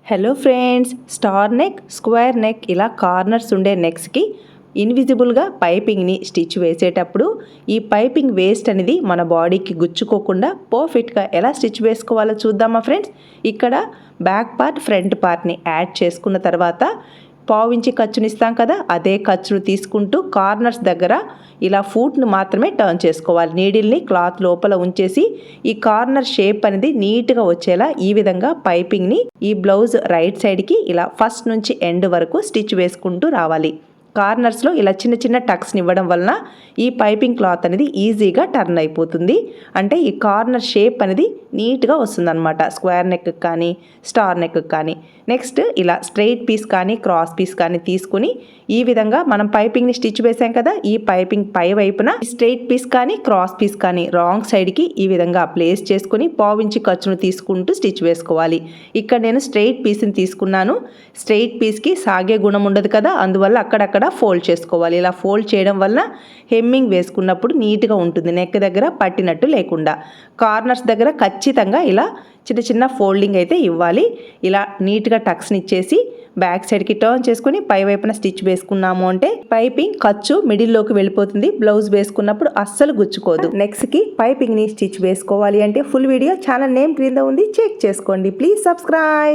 Hello friends, star neck, square neck ఇలా corners ఉండే నెక్స్కి ఇన్విజిబుల్గా పైపింగ్ని stitch వేసేటప్పుడు ఈ పైపింగ్ వేస్ట్ అనేది మన బాడీకి గుచ్చుకోకుండా పర్ఫెక్ట్గా ఎలా స్టిచ్ వేసుకోవాలో చూద్దామా ఫ్రెండ్స్. ఇక్కడ బ్యాక్ పార్ట్ ఫ్రంట్ పార్ట్ని యాడ్ చేసుకున్న తర్వాత పావించి ఖర్చుని ఇస్తాం కదా, అదే ఖర్చును తీసుకుంటూ కార్నర్స్ దగ్గర ఇలా ఫూట్ను మాత్రమే టర్న్ చేసుకోవాలి. నీడిల్ని క్లాత్ లోపల ఉంచేసి ఈ కార్నర్ షేప్ అనేది నీట్గా వచ్చేలా ఈ విధంగా పైపింగ్ని ఈ బ్లౌజ్ రైట్ సైడ్కి ఇలా ఫస్ట్ నుంచి ఎండ్ వరకు స్టిచ్ వేసుకుంటూ రావాలి. కార్నర్స్లో ఇలా చిన్న చిన్న టక్స్ని ఇవ్వడం వలన ఈ పైపింగ్ క్లాత్ అనేది ఈజీగా టర్న్ అయిపోతుంది. అంటే ఈ కార్నర్ షేప్ అనేది నీట్గా వస్తుందన్నమాట, స్క్వేర్ నెక్ కానీ స్టార్ నెక్ కానీ. నెక్స్ట్ ఇలా స్ట్రెయిట్ పీస్ కానీ క్రాస్ పీస్ కానీ తీసుకుని ఈ విధంగా మనం పైపింగ్ని స్టిచ్ వేసాం కదా, ఈ పైపింగ్ పై వైపున స్ట్రెయిట్ పీస్ కానీ క్రాస్ పీస్ కానీ రాంగ్ సైడ్కి ఈ విధంగా ప్లేస్ చేసుకుని పావించి ఖర్చును తీసుకుంటూ స్టిచ్ వేసుకోవాలి. ఇక్కడ నేను స్ట్రెయిట్ పీస్ని తీసుకున్నాను. స్ట్రెయిట్ పీస్కి సాగే గుణం ఉండదు కదా, అందువల్ల అక్కడక్కడ ఫోల్డ్ చేసుకోవాలి. ఇలా ఫోల్డ్ చేయడం వల్ల హెమ్మింగ్ వేసుకున్నప్పుడు నీట్గా ఉంటుంది, నెక్ దగ్గర పట్టినట్టు లేకుండా. కార్నర్స్ దగ్గర ఖచ్చితంగా ఇలా చిన్న చిన్న ఫోల్డింగ్ అయితే ఇవ్వాలి. ఇలా నీట్గా టక్స్ని ఇచ్చేసి బ్యాక్ సైడ్కి టర్న్ చేసుకుని పై వైపున స్టిచ్ వేసుకున్నాము అంటే పైపింగ్ ఖర్చు మిడిల్లోకి వెళ్ళిపోతుంది. బ్లౌజ్ వేసుకున్నప్పుడు అస్సలు గుచ్చుకోదు. నెక్స్ట్కి పైపింగ్ని స్టిచ్ వేసుకోవాలి అంటే ఫుల్ వీడియో ఛానల్ నేమ్ క్రింద ఉంది, చెక్ చేసుకోండి. Please subscribe.